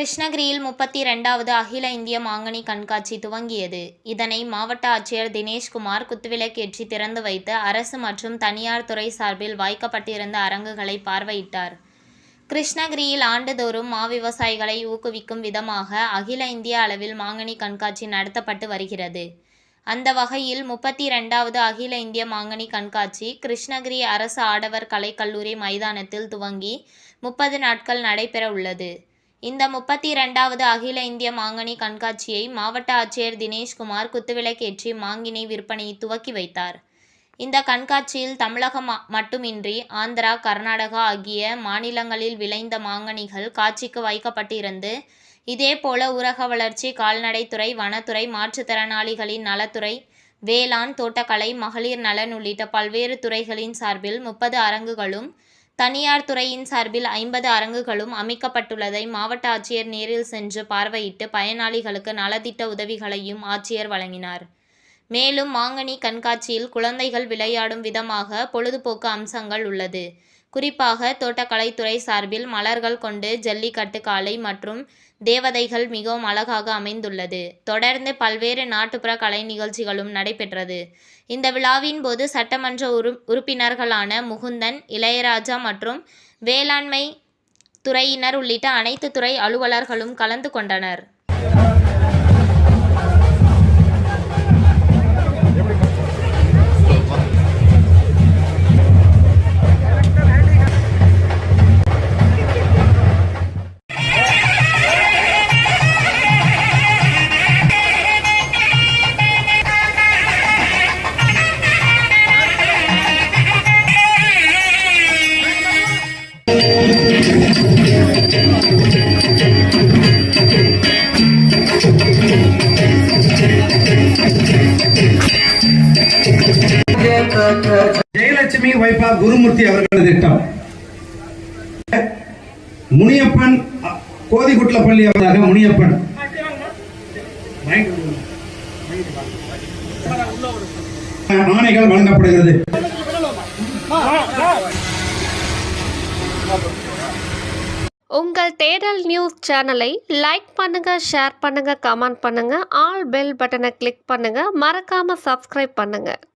கிருஷ்ணகிரியில் 32வது அகில இந்திய மாங்கனி கண்காட்சி துவங்கியது. இதனை மாவட்ட ஆட்சியர் தினேஷ்குமார் குத்துவிளக்கேற்றி திறந்து வைத்து அரசு மற்றும் தனியார் துறை சார்பில் வைக்கப்பட்டிருந்த அரங்குகளை பார்வையிட்டார். கிருஷ்ணகிரியில் ஆண்டுதோறும் மா விவசாயிகளை ஊக்குவிக்கும் விதமாக அகில இந்திய அளவில் மாங்கனி கண்காட்சி நடத்தப்பட்டு வருகிறது. அந்த வகையில் 32வது அகில இந்திய மாங்கனி கண்காட்சி கிருஷ்ணகிரி அரசு ஆடவர் கலைக்கல்லூரி மைதானத்தில் துவங்கி 30 நாட்கள் நடைபெற உள்ளது. இந்த 32வது அகில இந்திய மாங்கனி கண்காட்சியை மாவட்ட ஆட்சியர் தினேஷ்குமார் குத்துவிளக்கேற்றி மாங்கினை விற்பனையை துவக்கி வைத்தார். இந்த கண்காட்சியில் தமிழகம் மட்டுமின்றி ஆந்திரா, கர்நாடகா ஆகிய மாநிலங்களில் விளைந்த மாங்கனிகள் காட்சிக்கு வைக்கப்பட்டிருந்து, இதேபோல ஊரக வளர்ச்சி, கால்நடைத்துறை, வனத்துறை, மாற்றுத்திறனாளிகளின் நலத்துறை, வேளாண், தோட்டக்கலை, மகளிர் நலன் உள்ளிட்ட பல்வேறு துறைகளின் சார்பில் 30 அரங்குகளும், தனியார் துறையின் சார்பில் 50 அரங்குகளும் அமைக்கப்பட்டுள்ளதை மாவட்ட ஆட்சியர் நேரில் சென்று பார்வையிட்டு பயனாளிகளுக்கு நலத்திட்ட உதவிகளையும் ஆட்சியர் வழங்கினார். மேலும் மாங்கனி கண்காட்சியில் குழந்தைகள் விளையாடும் விதமாக பொழுதுபோக்கு அம்சங்கள் உள்ளது. குறிப்பாக தோட்டக்கலைத்துறை சார்பில் மலர்கள் கொண்டு ஜல்லிக்கட்டு காளை மற்றும் தேவதைகள் மிகவும் அழகாக அமைந்துள்ளது. தொடர்ந்து பல்வேறு நாட்டுப்புற கலை நிகழ்ச்சிகளும் நடைபெற்றது. இந்த விழாவின் போது சட்டமன்ற உறுப்பினர்களான முகுந்தன், இளையராஜா மற்றும் வேளாண்மை துறையினர் உள்ளிட்ட அனைத்து துறை அலுவலர்களும் கலந்து கொண்டனர். ஜெயலட்சுமி வைஃபா குருமூர்த்தி அவர்களது திட்டம். முனியப்பன் கோதிகுட்லப்பள்ளி அவராக முனியப்பன் ஆணைகள் வழங்கப்படுகிறது. உங்கள் தேடல் நியூஸ் சேனலை லைக் பண்ணுங்க, ஷேர் பண்ணுங்க, கமெண்ட் பண்ணுங்க, ஆல் பெல் பட்டனை கிளிக் பண்ணுங்க, மறக்காம சப்ஸ்கிரைப் பண்ணுங்க.